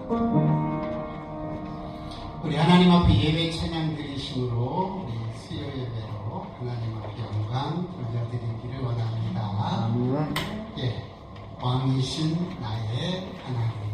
우리 하나님 앞에 예배 찬양 드리심으로 우리 수요 예배로 하나님 앞에 영광 돌려드리기를 원합니다. 예, 왕이신 나의 하나님.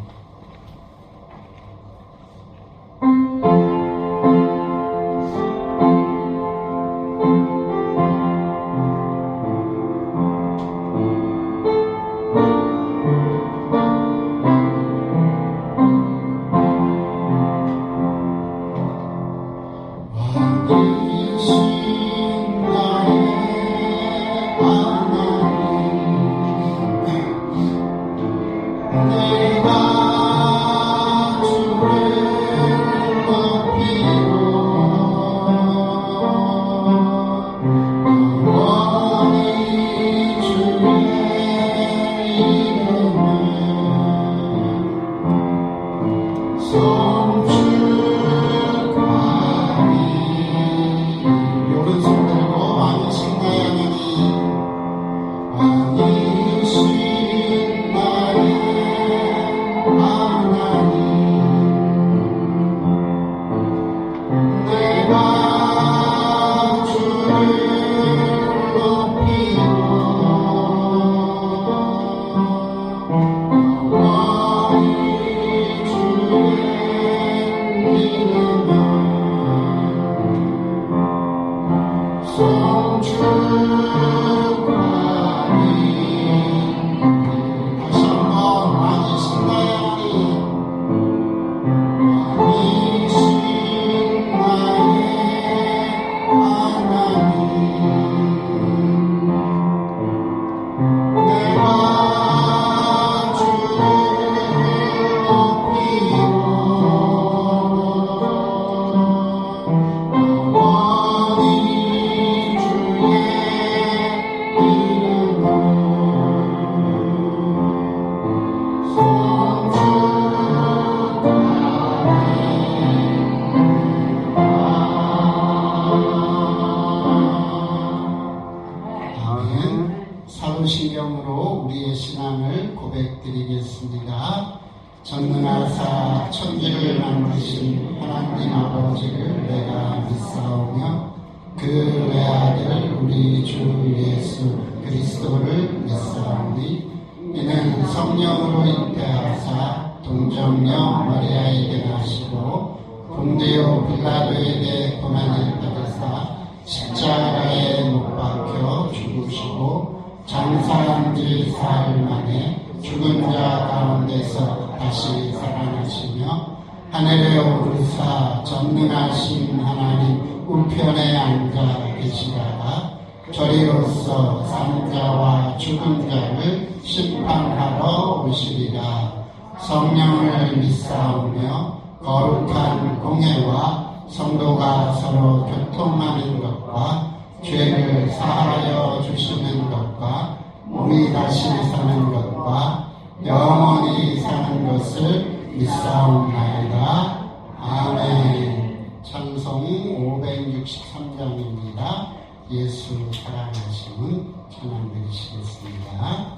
사도신경으로 우리의 신앙을 고백드리겠습니다. 전능하사 천지를 만드신 하나님 아버지를 내가 믿사오며 그 외아들 우리 주 예수 그리스도를 믿사오니 이는 성령으로 잉태하사 동정녀 마리아에게 나시고 본디오 빌라도에게 고난을 받으사 십자가에 못 박혀 죽으시고 장사한 지 사흘 만에 죽은 자 가운데서 다시 살아나시며 하늘에 오르사 전능하신 하나님 우편에 앉아 계시다가 저리로서 산자와 죽은 자를 심판하러 오시리라. 성령을 믿사오며 거룩한 공회와 성도가 서로 교통하는 것과 죄를 사하여 주시는 것과 몸이 다시 사는 것과 영원히 사는 것을 믿사옵나이다. 아멘. 찬송 563장입니다. 예수 사랑하심은 찬양 드리시겠습니다.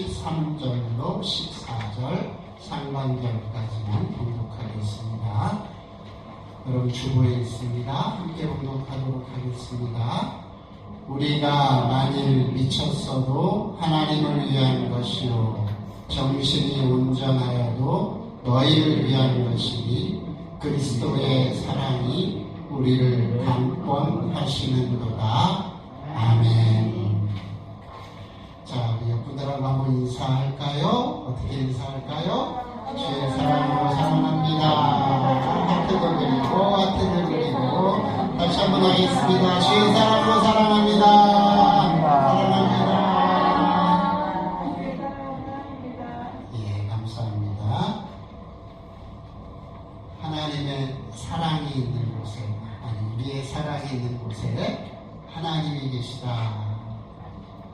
13절로 14절 상반절까지만 봉독하겠습니다. 여러분 주보에 있습니다. 함께 봉독하도록 하겠습니다. 우리가 만일 미쳤어도 하나님을 위한 것이요 정신이 온전하여도 너희를 위한 것이니 그리스도의 사랑이 우리를 강권하시는도다. 아멘. 자, 우리 옆분들하고 한번 인사할까요? 어떻게 인사할까요? 주의 사랑으로 사랑합니다. 하트도 그리고 다시 한번 하겠습니다. 주의 사랑으로 사랑합니다. 사랑합니다. 예, 감사합니다. 하나님의 사랑이 있는 곳에, 아니 우리의 사랑이 있는 곳에 하나님이 계시다.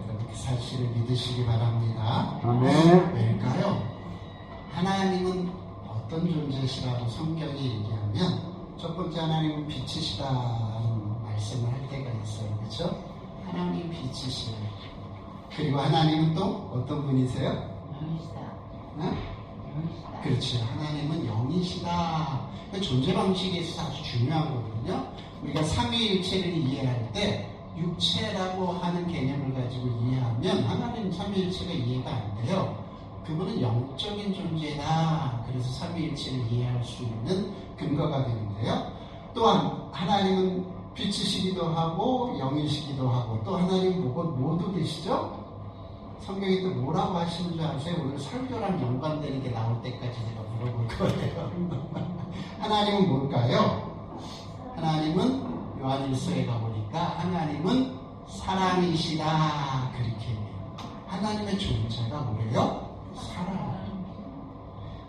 여러분 그 사실을 믿으시기 바랍니다. 아멘. 왜일까요? 하나님은 어떤 존재시라고 성경이 얘기하면 첫 번째 하나님은 빛이시다는 말씀을 할 때가 있어요. 그렇죠? 하나님 빛이시요. 그리고 하나님은 또 어떤 분이세요? 영이시다. 네? 그렇죠. 하나님은 영이시다. 존재 방식에 있어서 아주 중요한 거거든요. 우리가 삼위일체를 이해할 때 육체라고 하는 개념을 가지고 이해하면 하나님 삼위일체가 이해가 안 돼요. 그분은 영적인 존재다. 그래서 삼위일체를 이해할 수 있는 근거가 되는데요. 또한 하나님은 빛이시기도 하고 영이시기도 하고 또 하나님 모두 계시죠? 성경이 또 뭐라고 하시는 줄 아세요? 오늘 설교랑 연관되는 게 나올 때까지 제가 물어볼 거예요. 하나님은 뭘까요? 하나님은 요한일서에 가보니까 하나님은 사랑이시다. 그렇게 해요. 하나님의 존재가 뭐래요? 사랑.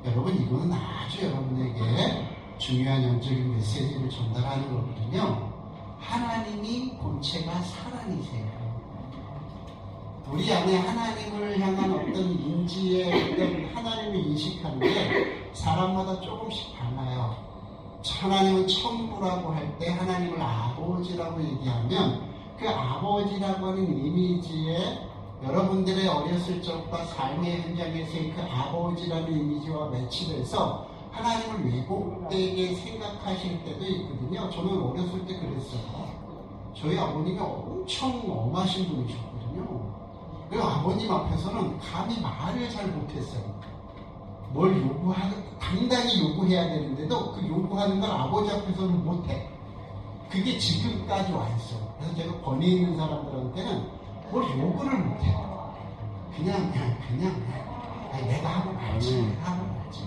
여러분 이거는 아주 여러분에게 중요한 영적인 메시지를 전달하는 거거든요. 하나님이 본체가 사랑이세요. 우리 안에 하나님을 향한 어떤 인지의 어떤 하나님을 인식하는 게 사람마다 조금씩 달라요. 하나님은 천부라고 할 때 하나님을 아버지라고 얘기하면 그 아버지라고 하는 이미지에 여러분들의 어렸을 적과 삶의 현장에서의 그 아버지라는 이미지와 매치돼서 하나님을 왜곡되게 생각하실 때도 있거든요. 저는 어렸을 때 그랬어요. 저희 아버님이 엄청 엄하신 분이셨거든요. 그 아버님 앞에서는 감히 말을 잘 못했어요. 뭘 당당히 요구해야 되는데도 그 요구하는 걸 아버지 앞에서는 못해. 그게 지금까지 와 있어요. 그래서 제가 권위 있는 사람들한테는 뭘 요구를 못해. 그냥 아니, 내가 하고 말지. 하고 말지.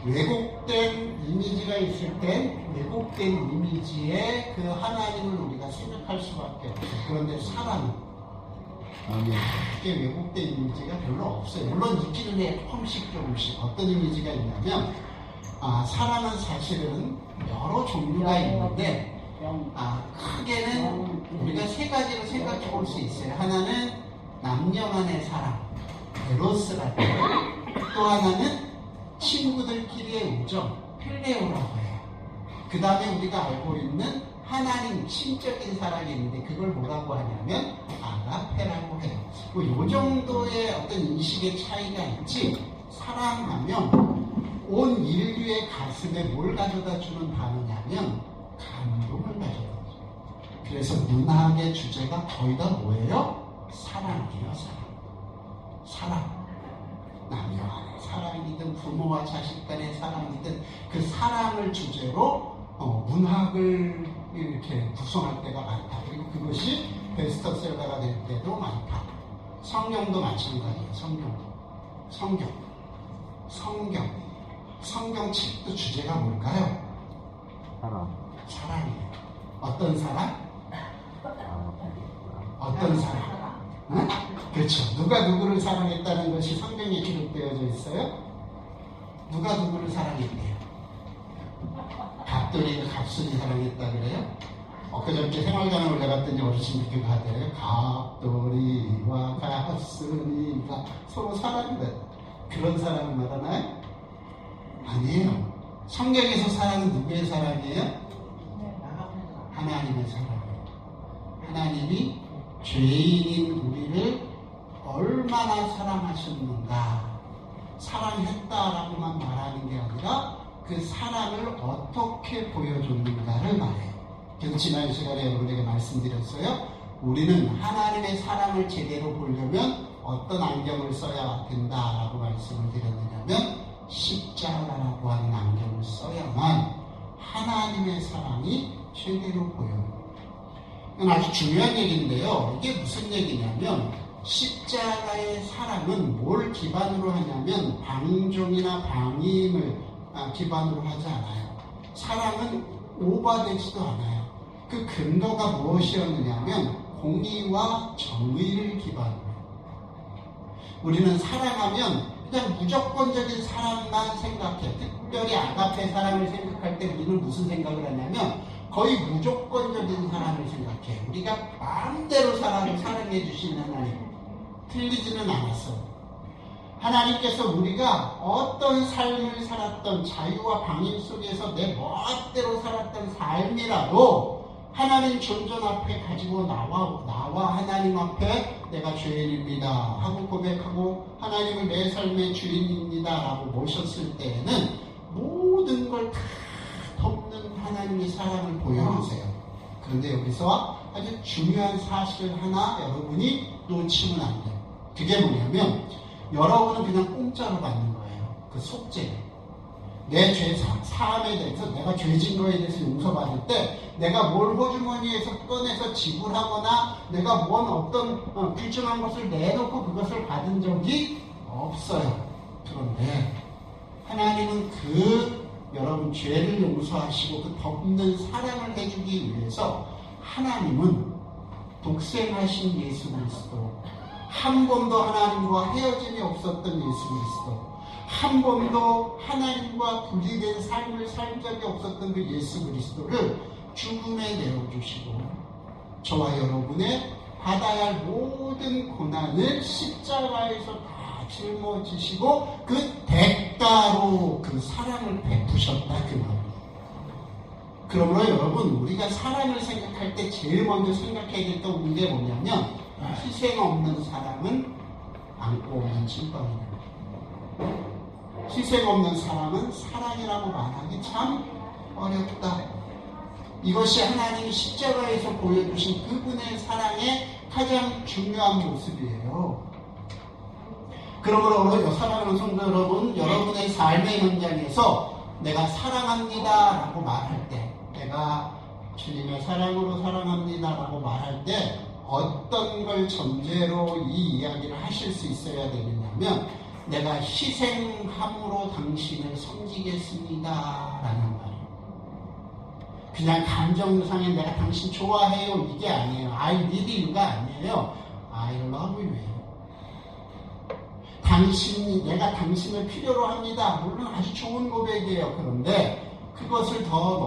왜곡된 이미지가 있을 땐 왜곡된 이미지에 그 하나님을 우리가 생각할 수밖에 없어요. 그런데 사랑은 그게 왜곡된 이미지가 별로 없어요. 물론 있기는 해 조금씩 어떤 이미지가 있냐면 사랑은 사실은 여러 종류가 있는데 크게는 우리가 세 가지로 생각해 볼 수 있어요. 하나는 남녀 간의 사랑, 에로스라고 해요. 또 하나는 친구들끼리의 우정, 필레오라고 해요. 그 다음에 우리가 알고 있는 하나님 심적인 사랑이 있는데 그걸 뭐라고 하냐면 아가페라고 해요. 요 정도의 어떤 인식의 차이가 있지, 사랑하면 온 인류의 가슴에 뭘 가져다 주는 단어냐면 감동을 가져다 줘요. 그래서 문학의 주제가 거의 다 뭐예요? 사랑이에요. 사랑. 남녀 간의 사랑이든 부모와 자식 간의 사랑이든 그 사랑을 주제로 문학을 이렇게 구성할 때가 많다. 그리고 그것이 베스트셀러가 될 때도 많다. 성경도 마찬가지예요. 성경책도 주제가 뭘까요? 사랑이에요. 어떤 사랑? 어떤 사랑? 응? 그렇죠. 누가 누구를 사랑했다는 것이 성경에 기록되어져 있어요? 누가 누구를 사랑했대요? 갑돌이가 갑순이 사랑했다 그래요? 엊그저께 생활관에 올라갔더니 어르신들께 가대요. 갑돌이와 갑순이가 서로 사랑한다. 그런 사랑을 말하나요? 아니에요. 성경에서 사랑은 누구의 사랑이에요? 하나님의 사랑이에요. 하나님이 죄인인 우리를 얼마나 사랑하셨는가, 사랑했다라고만 말하는 게 아니라 그 사랑을 어떻게 보여줬는가를 말해요. 그래서 지난 시간에 여러분에게 말씀드렸어요. 우리는 하나님의 사랑을 제대로 보려면 어떤 안경을 써야 된다라고 말씀을 드렸느냐면 십자가라고 하는 안경을 써야만 하나님의 사랑이 제대로 보여요. 이건 아주 중요한 얘기인데요. 이게 무슨 얘기냐면 십자가의 사랑은 뭘 기반으로 하냐면 방종이나 방임을 기반으로 하지 않아요. 사랑은 오바되지도 않아요. 그 근거가 무엇이었느냐면 공의와 정의를 기반으로 해요. 우리는 사랑하면 그냥 무조건적인 사랑만 생각해. 특별히 아가페 사랑을 생각할 때 우리는 무슨 생각을 하냐면 거의 무조건적인 사랑을 생각해. 우리가 마음대로 사랑해 주시는 하나님. 틀리지는 않았어요. 하나님께서 우리가 어떤 삶을 살았던 자유와 방임 속에서 내 멋대로 살았던 삶이라도 하나님 존전 앞에 가지고 나와 하나님 앞에 내가 죄인입니다 하고 고백하고 하나님을 내 삶의 주인입니다 라고 모셨을 때에는 모든 걸 다 덮는 하나님의 사랑을 보여주세요. 그런데 여기서 아주 중요한 사실 하나 여러분이 놓치면 안 돼요. 그게 뭐냐면 여러분은 그냥 공짜로 받는 거예요. 그 속죄. 내 죄 사함에 대해서 내가 죄진 거에 대해서 용서받을 때 내가 뭘 호주머니에서 꺼내서 지불하거나 내가 뭔 어떤 귀중한 것을 내놓고 그것을 받은 적이 없어요. 그런데 하나님은 그 여러분 죄를 용서하시고 그 덮는 사랑을 해주기 위해서 하나님은 독생하신 예수 그리스도, 한 번도 하나님과 헤어짐이 없었던 예수 그리스도, 한 번도 하나님과 분리된 삶을 살 적이 없었던 그 예수 그리스도를 죽음에 내어주시고 저와 여러분의 받아야 할 모든 고난을 십자가에서 다 짊어지시고 그 대가로 그 사랑을 베푸셨다 그 말이에요. 그러므로 여러분 우리가 사랑을 생각할 때 제일 먼저 생각해야 됐던 게 뭐냐면 희생 없는 사랑은 안고 없는 질병이다. 희생 없는 사랑은 사랑이라고 말하기 참 어렵다. 이것이 하나님이 십자가에서 보여주신 그분의 사랑의 가장 중요한 모습이에요. 그러므로 사랑하는 성도 여러분, 여러분의 삶의 현장에서 내가 사랑합니다 라고 말할 때, 내가 주님의 사랑으로 사랑합니다 라고 말할 때 어떤 걸 전제로 이 이야기를 하실 수 있어야 되느냐면 내가 희생함으로 당신을 섬기겠습니다 라는 말이에요. 그냥 감정상에 내가 당신 좋아해요 이게 아니에요. I need you가 아니에요. I love you예요. 내가 당신을 필요로 합니다. 물론 아주 좋은 고백이에요. 그런데 그것을 더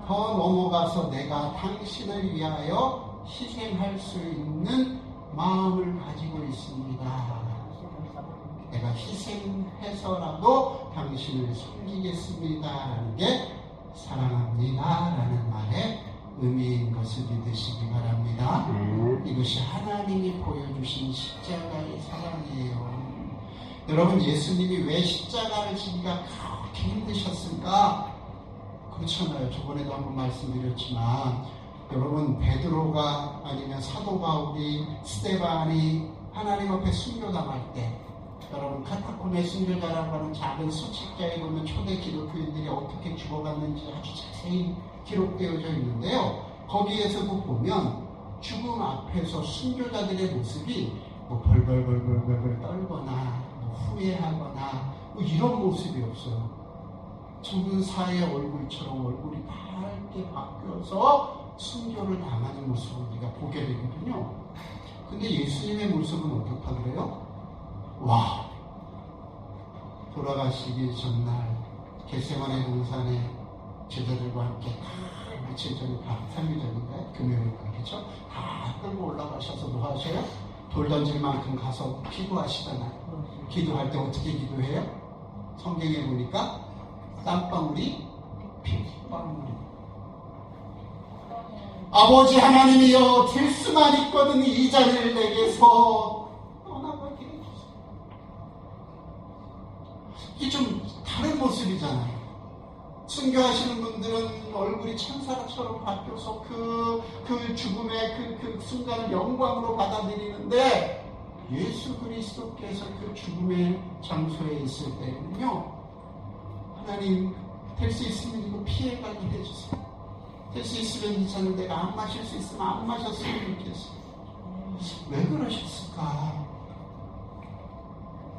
넘어가서 내가 당신을 위하여 희생할 수 있는 마음을 가지고 있습니다. 내가 희생해서라도 당신을 섬기겠습니다 라는 게 사랑합니다 라는 말의 의미인 것을 믿으시기 바랍니다. 이것이 하나님이 보여주신 십자가의 사랑이에요. 여러분 예수님이 왜 십자가를 지기가 그렇게 힘드셨을까? 그렇잖아요. 저번에도 한번 말씀드렸지만 여러분 베드로가 아니면 사도 바울이 스데반이 하나님 앞에 순교당할 때 여러분 카타콤의 순교자라고 하는 작은 소책자에 보면 초대 기독교인들이 어떻게 죽어갔는지 아주 자세히 기록되어져 있는데요. 거기에서도 보면 죽음 앞에서 순교자들의 모습이 뭐 벌벌 떨거나 뭐 후회하거나 뭐 이런 모습이 없어요. 죽은 사의 얼굴처럼 얼굴이 밝게 바뀌어서 순교를 당하는 모습을 우리가 보게 되거든요. 근데 예수님의 모습은 어떻다 그래요? 와, 돌아가시기 전날 겟세마네 동산에 제자들과 함께 다 며칠 전에 3일 전인가요? 금요일인가 그렇죠? 다 끌고 올라가셔서 뭐 하셔요? 돌 던질 만큼 가서 기도하시잖아요. 기도할 때 어떻게 기도해요? 성경에 보니까 땀방울이 핏방울이. 아버지 하나님이여 될 수만 있거든 이 잔을 내게서 떠나가게 해주세요. 이게 좀 다른 모습이잖아요. 순교하시는 분들은 얼굴이 천사처럼 바뀌어서 그 죽음의 그 순간을 영광으로 받아들이는데 예수 그리스도께서 그 죽음의 장소에 있을 때는요, 하나님 될 수 있으면 이거 피해가게 해주세요. 될 수 있으면 이 잔을 내가 안 마실 수 있으면 안 마셨으면 좋겠어요. 왜 그러셨을까?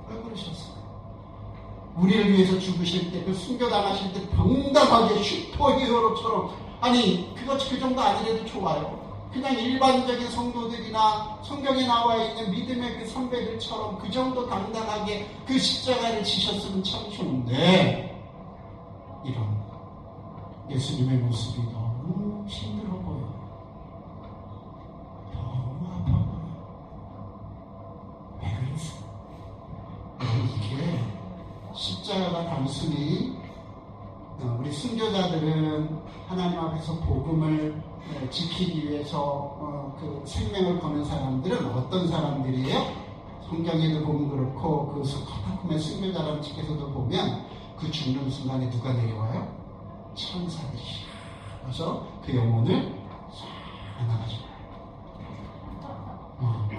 왜 그러셨을까? 우리를 위해서 죽으실 때, 그 순교당하실 때 당당하게 슈퍼히어로처럼, 아니 그 정도 아니래도 좋아요. 그냥 일반적인 성도들이나 성경에 나와 있는 믿음의 그 선배들처럼 그 정도 당당하게 그 십자가를 지셨으면 참 좋은데, 이런 예수님의 모습이 너무 힘들어 보여요. 너무 아파 보여요. 왜 그랬어요? 이게 십자가가 단순히 우리 순교자들은 하나님 앞에서 복음을 지키기 위해서 그 생명을 거는 사람들은 어떤 사람들이에요? 성경에도 보면 그렇고 그 스코타쿰의 순교자라는 책에서도 보면 그 죽는 순간에 누가 내려와요? 천사들이. 그래서 그 영혼을 싹 나가줘요.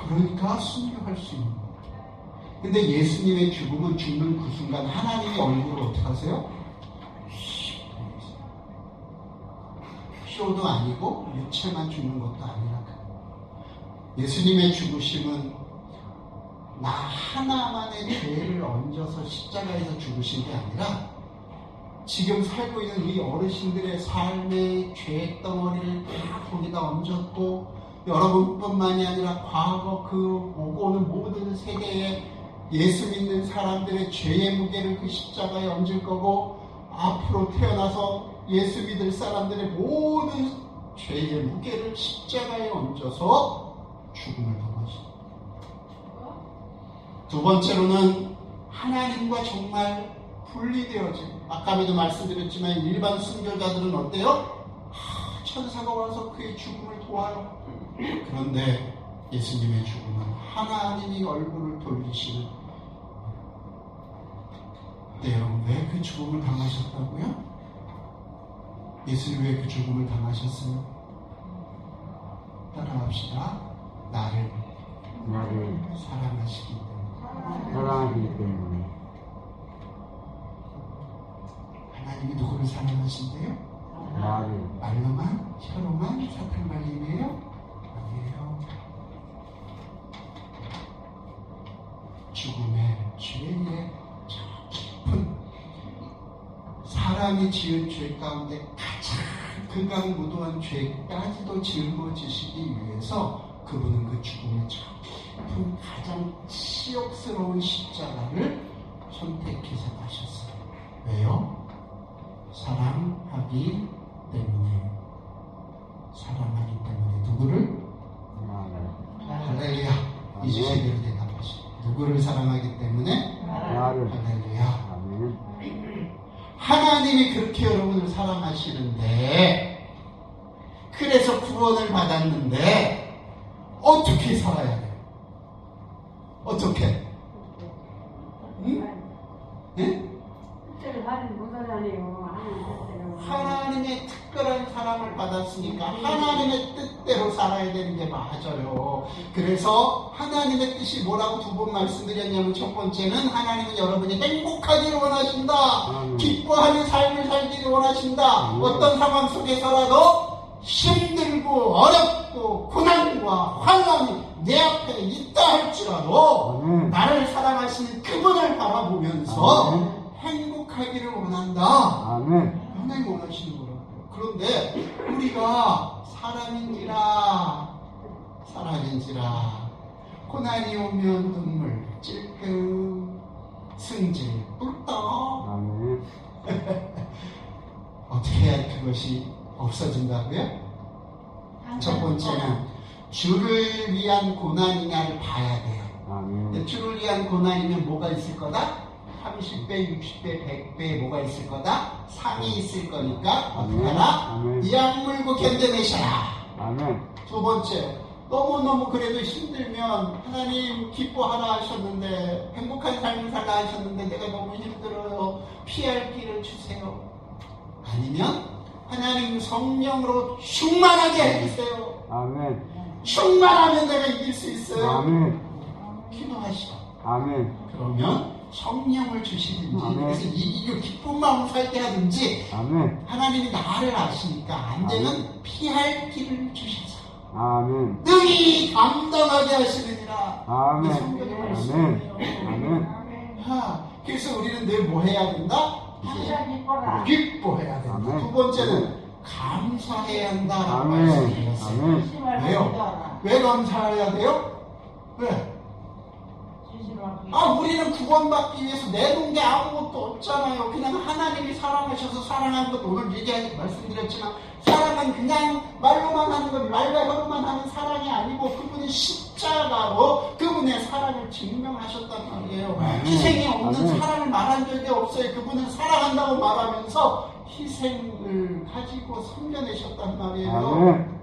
그러니까 순교할 수 있는 거예요. 근데 예수님의 죽음은 죽는 그 순간 하나님의 얼굴을 어떻게 하세요? 쇼도 아니고 육체만 죽는 것도 아니라 예수님의 죽으심은 나 하나만의 죄를 얹어서 십자가에서 죽으신 게 아니라 지금 살고 있는 이 어르신들의 삶의 죄 덩어리를 다 거기다 얹었고, 여러분뿐만이 아니라 과거 그 오고 오는 모든 세대에 예수 믿는 사람들의 죄의 무게를 그 십자가에 얹을 거고, 앞으로 태어나서 예수 믿을 사람들의 모든 죄의 무게를 십자가에 얹어서 죽음을 당하십니다. 두 번째로는 하나님과 정말 분리되어진, 아까도 말씀드렸지만 일반 순교자들은 어때요? 천사가 와서 그의 죽음을 도와요. 그런데 예수님의 죽음은 하나님이 얼굴을 돌리시는. 네, 여러분 왜 그 죽음을 당하셨다고요? 예수님 왜 그 죽음을 당하셨어요? 따라합시다. 나를 사랑하시기 때문에. 하나님이 누구를 사랑하신대요? 나를. 말로만? 혀로만? 사탕 발림이에요? 아니에요. 죽음의 죄의 깊은, 사람이 지은 죄 가운데 가장 극악무도한 죄까지도 짊어지시기 위해서 그분은 그 죽음의 깊은 가장 치욕스러운 십자가를 선택해서 가셨어요. 왜요? 사랑하기 때문에. 사랑하기 때문에. 누구를? 할렐루야. 이제 제대로 대답하시죠. 누구를 사랑하기 때문에? 나를. 할렐루야. 하나님이 그렇게 여러분을 사랑하시는데, 그래서 구원을 받았는데 어떻게 살아야 돼요? 어떻게? 응? 예? 하나님의 특별한 사랑을 받았으니까 하나님의 뜻대로 살아야 되는 게 맞아요. 그래서 하나님의 뜻이 뭐라고 두 번 말씀드렸냐면, 첫 번째는 하나님은 여러분이 행복하기를 원하신다. 기뻐하는 삶을 살기를 원하신다. 어떤 상황 속에서라도 힘들고 어렵고 고난과 환난이 내 앞에 있다 할지라도 나를 사랑하시는 그분을 바라보면서 행복하기를 원한다. 하나님 원하시는 거라고요. 그런데 우리가 사람인지라 고난이 오면 눈물 찔끔, 승질 뿔떡. 어떻게 해야 그것이 없어진다고요? 첫 번째는 주를 위한 고난이냐를 봐야 돼요. 주를 위한 고난이면 뭐가 있을 거다? 30배, 60배, 100배 뭐가 있을 거다? 상이 있을 거니까 어떻게 하나? 이 악물고 견뎌내셔라. 아멘. 두 번째, 너무너무 그래도 힘들면 하나님 기뻐하라 하셨는데, 행복한 삶을 살라 하셨는데 내가 너무 힘들어요. 피할 길을 주세요. 아니면 하나님 성령으로 충만하게 해주세요. 아멘. 충만하면 내가 이길 수 있어요. 아멘. 기도하시오. 아멘. 그러면 성령을 주시든지, 아멘. 그래서 이기고 기쁜 마음 살게 하든지, 아멘. 하나님이 나를 아시니까 안 되면 피할 길을 주셔서 아멘. 능히 감당하게 하시느니라. 아멘. 성경의 말씀이에요. 아멘. 그래서 우리는 늘 뭐 해야 된다? 기뻐해야 된다. 아멘. 두 번째는 감사해야 한다라고 아멘. 말씀드렸어요. 아멘. 왜요? 왜 감사해야 돼요? 왜? 우리는 구원받기 위해서 내놓은 게 아무것도 없잖아요. 그냥 하나님이 사랑하셔서 사랑한 것, 오늘 말씀드렸지만, 사랑은 그냥 말로만 하는 것, 말과 혀로만 하는 사랑이 아니고, 그분이 십자가로 그분의 사랑을 증명하셨단 말이에요. 희생이 없는 사랑을 말한 적이 없어요. 그분은 사랑한다고 말하면서 희생을 가지고 섬겨내셨단 말이에요. 아멘.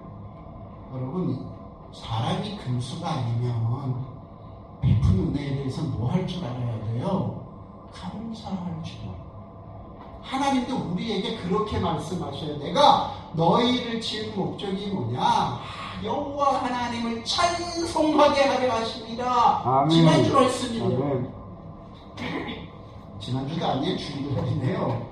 여러분, 사람이 금수가 아니면 베푼 은혜에 대해서 뭐 할 줄 알아야 돼요? 감사할 줄. 하나님도 우리에게 그렇게 말씀하셔요. 내가 너희를 지은 목적이 뭐냐? 여호와 하나님을 찬송하게 하려 하십니다. 아멘. 지난주 말씀이에요. 아멘. 지난주가 아니에요. 주일이네요.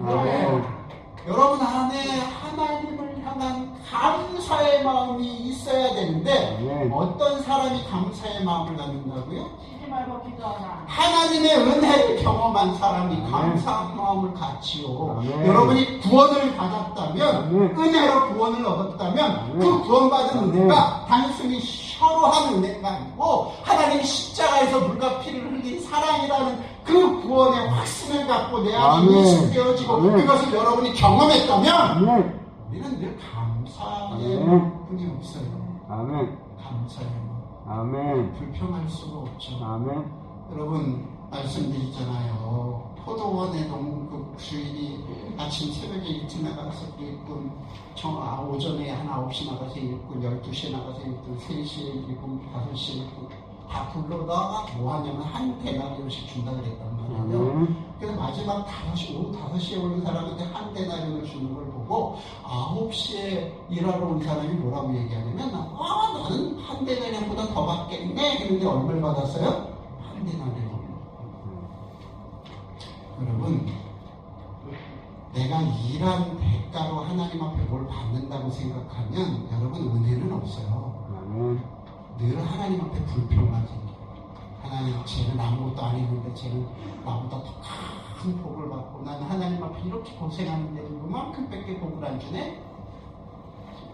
아멘. 여러분 안에 하나님을 향한 감사의 마음이 있어야 되는데, 아멘. 어떤 사람이 감사의 마음을 갖는다고요? 쉬지 말고 기도하라. 하나님의 은혜를 경험한 사람이 아멘. 감사한 마음을 갖지요. 아멘. 여러분이 구원을 받았다면, 아멘. 은혜로 구원을 얻었다면, 아멘. 그 구원받은 아멘. 은혜가 단순히 혀로 한 은혜가 아니고, 하나님 십자가에서 물과 피를 흘린 사랑이라는 그 구원의 확신을 갖고 내 안에 아멘. 인식되어지고, 아멘. 그것을 여러분이 경험했다면, 아멘. 우리는 늘 감사의 아멘. 뿐이 없어요. 아멘. 감사의 마음. 아멘. 불평할 수가 없죠. 아멘. 여러분 말씀드리잖아요. 포도원의 농국 주인이 아침 새벽에 일찍 나가서 일꾼, 오전에 한 9시 나가서 일꾼, 12시에 나가서 일꾼, 3시에 일꾼, 5시에 일꾼 다 불러다가 뭐 하냐면 한 데나리온씩 준다 그랬단 말이에요. 아멘. 그래서 마지막 5시, 오후 5시에 오는 사람한테 한 데나리온을 주는 걸 보고 9시에 일하러 온 사람이 뭐라고 얘기하냐면, 나는 한 데나리온보다 더 받겠네 했는데 얼마를 받았어요? 한 데나리온. 여러분, 내가 일한 대가로 하나님 앞에 뭘 받는다고 생각하면 여러분 은혜는 없어요. 아멘. 늘 하나님 앞에 불평만 생겨요. 하나님, 쟤는 아무것도 안 했는데 쟤는 나보다 더 큰 복을 받고, 나는 하나님 앞에 이렇게 고생하는데 그만큼밖에 복을 안 주네?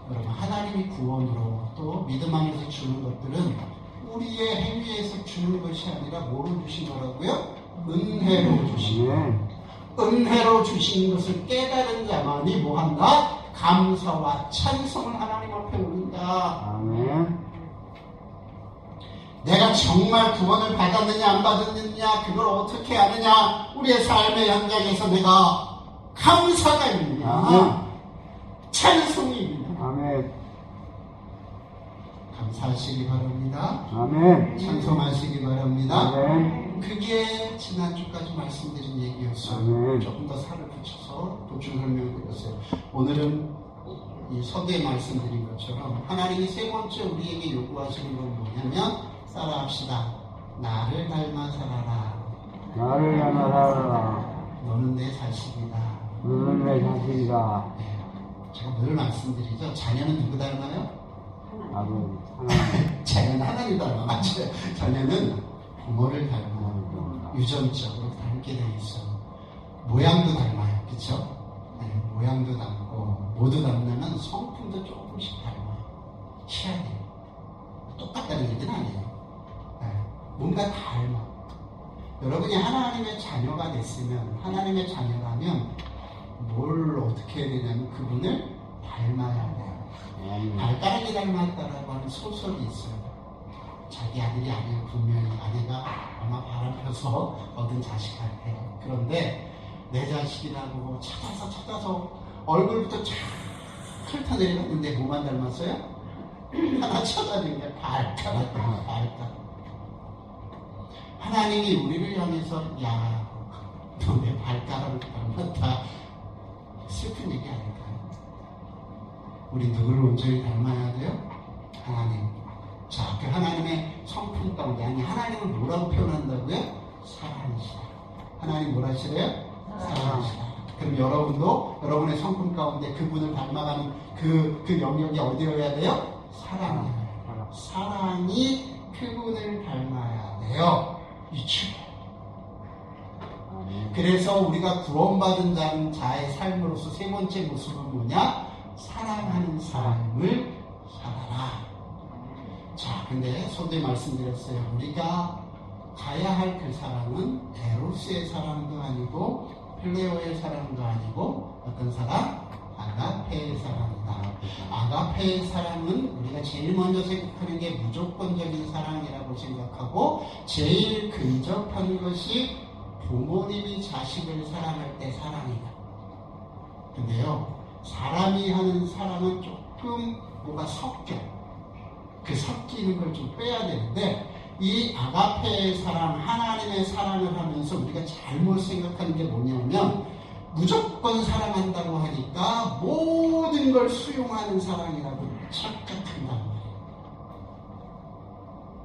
여러분, 하나님이 구원으로 또 믿음 안에서 주는 것들은 우리의 행위에서 주는 것이 아니라 뭐로 주신 거라고요? 은혜로 주신 거예요. 아멘. 은혜로 주신 것을 깨달은 자만이 뭐한다? 감사와 찬송을 하나님 앞에 올린다. 아멘. 내가 정말 구원을 받았느냐 안 받았느냐 그걸 어떻게 아느냐? 우리의 삶의 현장에서 내가 감사가 있느냐, 아멘. 찬송이 있느냐. 아멘. 감사하시기 바랍니다. 아멘. 찬송하시기 바랍니다. 아멘. 그게 지난주까지 말씀드린 얘기였어요. 아멘. 조금 더 살을 붙여서 보충 설명드렸어요. 오늘은 이 서두에 말씀드린 것처럼 하나님이 세 번째 우리에게 요구하시는 건 뭐냐면, 따라합시다. 나를 닮아 살아라. 나를 닮아 살아라. 너는 내 자식이다. 너는 내 자식이다. 네. 제가 늘 말씀드리죠. 자녀는 누구 닮아요? 나도 하나님. 자녀는 하나님 닮아. 맞아요. 자녀는 부모를 닮아. 유전적으로 닮게 돼 있어. 모양도 닮아요. 그쵸? 네, 모양도 닮고, 모두 닮으면 성품도 조금씩 닮아. 희한해요. 똑같다는 얘기는 아니에요. 네, 뭔가 닮아. 여러분이 하나님의 자녀가 됐으면, 하나님의 자녀라면 뭘 어떻게 해야 되냐면 그분을 닮아야 돼요. 아멘. 발가락이 닮았다라고 하는 소설이 있어요. 자기 아들이 아니에요. 분명히 아내가 아마 바람 펴서 얻은 자식 같아요. 그런데 내 자식이라고 찾아서 얼굴부터 쫙 훑어 내려갔는데 뭐만 닮았어요? 하나 쳐다보는 게 발가락. 하나님이 우리를 향해서 야, 너 내 발가락을 닮았다. 슬픈 얘기 아닐까요? 우리 누구를 온전히 닮아야 돼요? 하나님. 자, 그 하나님의 성품 가운데, 아니 하나님을 뭐라고 표현한다고요? 사랑이시다. 하나님 뭐라 하시래요? 사랑이시다. 그럼 여러분도 여러분의 성품 가운데 그분을 닮아가는 그 영역이 어디여야 돼요? 사랑이에요. 사랑이 그분을 닮아야 돼요. 이치. 그래서 우리가 구원받은 자의 삶으로서 세 번째 모습은 뭐냐? 사랑하는 삶을 살아라. 자, 근데 소두에 말씀드렸어요. 우리가 가야 할 그 사랑은 에로스의 사랑도 아니고 필레오의 사랑도 아니고 어떤 사랑? 아가페의 사랑이다. 아가페의 사랑은 우리가 제일 먼저 생각하는 게 무조건적인 사랑이라고 생각하고 제일 근접한 것이 부모님이 자식을 사랑할 때 사랑이다. 근데요, 사람이 하는 사랑은 조금 뭐가 섞여. 그 섞이는 걸 좀 빼야 되는데 이 아가페의 사랑, 하나님의 사랑을 하면서 우리가 잘못 생각하는 게 뭐냐면 무조건 사랑한다고 하니까 모든 걸 수용하는 사랑이라고 착각한단 말이에요.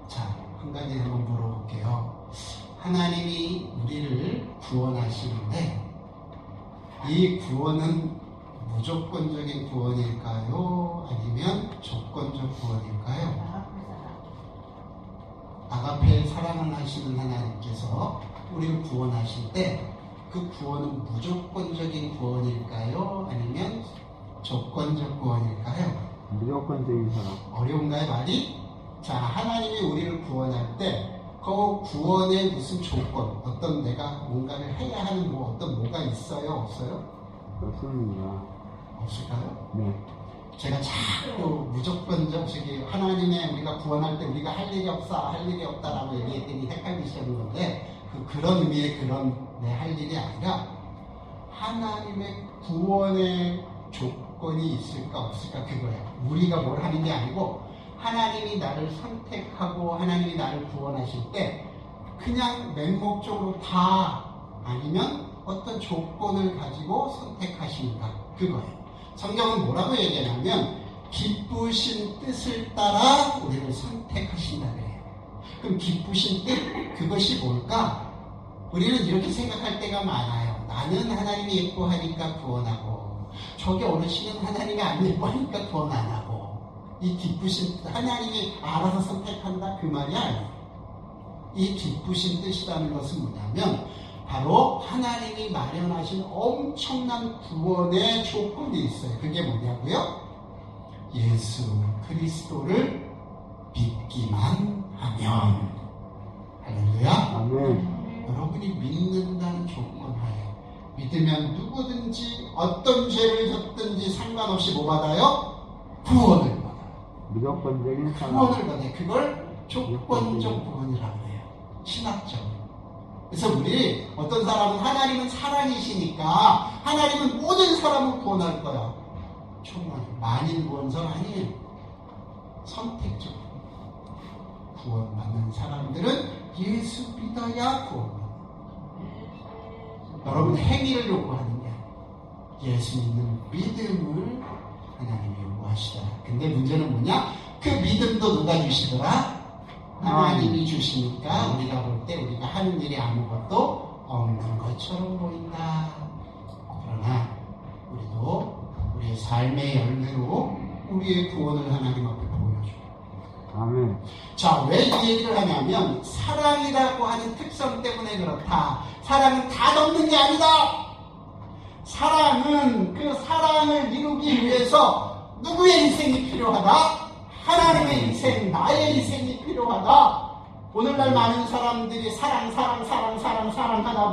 자, 한 가지 한번 물어볼게요. 하나님이 우리를 구원하시는데 이 구원은 무조건적인 구원일까요? 아니면 조건적 구원일까요? 아가페의 사랑을 하시는 하나님께서 우리를 구원하실 때 그 구원은 무조건적인 구원일까요? 아니면 조건적 구원일까요? 무조건적인 사랑. 어려운가요, 말이? 자, 하나님이 우리를 구원할 때 그 구원의 무슨 조건, 어떤 내가 뭔가를 해야 하는 어떤 뭐가 있어요? 없어요? 없습니다. 없을까요? 네. 제가 자꾸 무조건적 하나님의 우리가 구원할 때 우리가 할 일이 없다라고 얘기했더니 헷갈리시는 건데 그런 의미의 그런 내 할 일이 아니라 하나님의 구원의 조건이 있을까 없을까 그거예요. 우리가 뭘 하는 게 아니고 하나님이 나를 선택하고 하나님이 나를 구원하실 때 그냥 맹목적으로 다 아니면 어떤 조건을 가지고 선택하시는가 그거예요. 성경은 뭐라고 얘기하냐면 기쁘신 뜻을 따라 우리를 선택하신다 그래요. 그럼 기쁘신 뜻 그것이 뭘까? 우리는 이렇게 생각할 때가 많아요. 나는 하나님이 예뻐하니까 구원하고 저기 어르신은 하나님이 안 예뻐하니까 구원 안 하고 이 기쁘신 뜻 하나님이 알아서 선택한다 그 말이 아니에요. 이 기쁘신 뜻이라는 것은 뭐냐면 바로 하나님이 마련하신 엄청난 구원의 조건이 있어요. 그게 뭐냐고요? 예수 그리스도를 믿기만 하면. 할렐루야. 아멘. 여러분이 믿는다는 조건 하에 믿으면 누구든지 어떤 죄를 졌든지 상관없이 뭐 받아요? 구원을 받아요. 무조건적인 사랑. 구원을 받아요. 그걸 조건적 구원이라고 해요. 신학적으로. 그래서 우리 어떤 사람은 하나님은 사랑이시니까 하나님은 모든 사람을 구원할 거야. 정말 만인 구원설 아니에요. 선택적으로 구원받는 사람들은 예수 믿어야 구원. 여러분 행위를 요구하는 게 아니에요. 예수 믿는 믿음을 하나님이 요구하시더라. 근데 문제는 뭐냐? 그 믿음도 누가 주시더라? 하나님이 주시니까 우리가 볼 때 우리가 하는 일이 아무것도 없는 것처럼 보인다. 그러나 우리도 우리의 삶의 열매로 우리의 구원을 하나님 앞에 보여줘요. 아멘. 자, 왜 이 얘기를 하냐면 사랑이라고 하는 특성 때문에 그렇다. 사랑은 다 넘는 게 아니다. 사랑은 그 사랑을 이루기 위해서 누구의 인생이 필요하다? 하나님의 인생, 나의 인생이 필요하다. 오늘날 많은 사람들이 사랑하다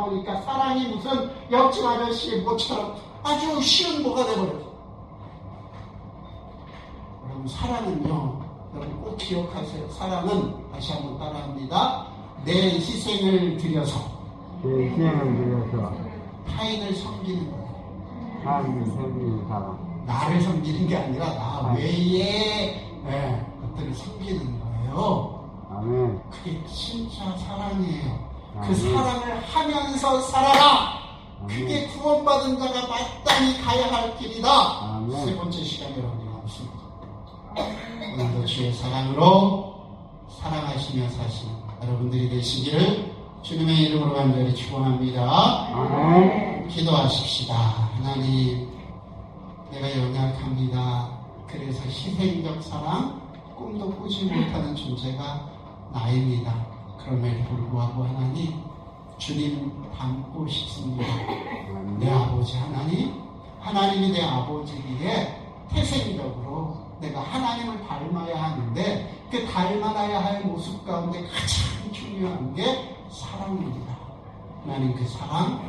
보니까 사랑이 무슨 옆집 아저씨의 뭐처럼 아주 쉬운 뭐가 돼버렸어. 여러분 사랑은요, 여러분 꼭 기억하세요. 사랑은 다시 한번 따라합니다. 내 희생을 들여서 제 희생을 위해서 타인을 섬기는 거예요. 하나님 섬기는 사람. 나를 섬기는 게 아니라 나 외에 것들을 섬기는 거예요. 아멘. 그게 진짜 사랑이에요. 그 아멘. 사랑을 하면서 살아라. 아멘. 그게 구원받은 자가 마땅히 가야 할 길이다. 아멘. 세 번째 시간에 우리가 왔습니다. 오늘도 주의 사랑으로 사랑하시며 사시는 여러분들이 되시기를 주님의 이름으로 간절히 축원합니다. 아멘. 기도하십시다. 하나님, 내가 연약합니다. 그래서 희생적 사랑, 꿈도 꾸지 못하는 존재가 나입니다. 그럼에도 불구하고 하나님, 주님 닮고 싶습니다. 내 아버지 하나님, 하나님이 내 아버지기에 태생적으로 내가 하나님을 닮아야 하는데 그 닮아야 할 모습 가운데 가장 중요한 게 사랑입니다. 하나님, 그 사랑,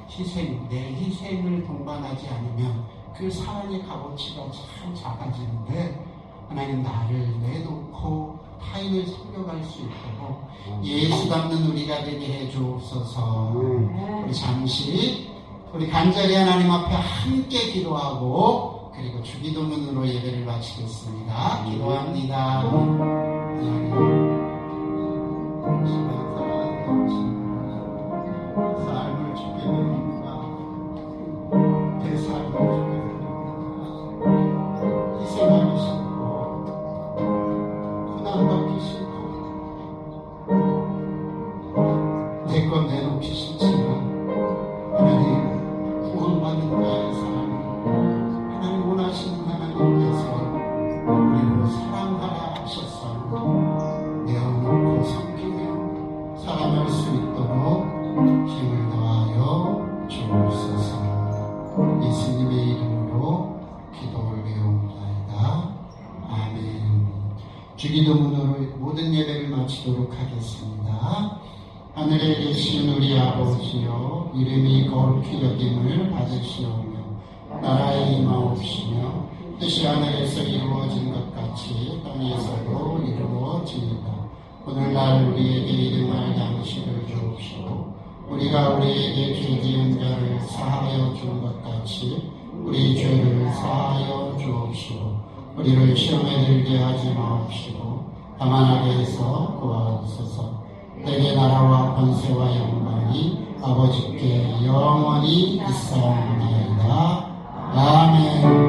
희생, 내 희생을 동반하지 않으면 그 사랑의 값어치가 참 작아지는데 하나님, 나를 내놓고 타인을 섬겨갈 수 있도록 예수 닮는 우리가 되게 해주옵소서. 우리 잠시 우리 간절히 하나님 앞에 함께 기도하고 그리고 주기도문으로 예배를 마치겠습니다. 기도합니다. 삶을 주게 됩니다. 내 삶을 주게 됩니다. 희생하기 싫고 고난받기 싫고 내 것 내놓기 싫지만 하나님, 구원받는 나의 사랑, 하나님 원하시는 하나님께서 우리를 사랑하라 하셨사오니 내어놓고 섬기며 살아갈 수 있도록 힘을 더하여 주옵소서. 예수님의 이름으로 기도 올려옵나이다. 아멘. 주기도문으로 모든 예배를 마치도록 하겠습니다. 하늘에 계시는 우리 아버지여, 이름이 거룩히 여김을 받으시오며 나라의 임하옵시며 뜻이 하늘에서 이루어진 것 같이 땅에서도 이루어지이다. 오늘날 우리에게 일용할 양식을 주옵시고 우리가 우리에게 죄 지은 자를 사하여 준 것 같이 우리 죄를 사하여 주옵시고 우리를 시험에 들게 하지 마옵시고 다만 악에서 구하옵소서. 내게 나라와 권세와 영광이 아버지께 영원히 있사옵나이다. 아멘.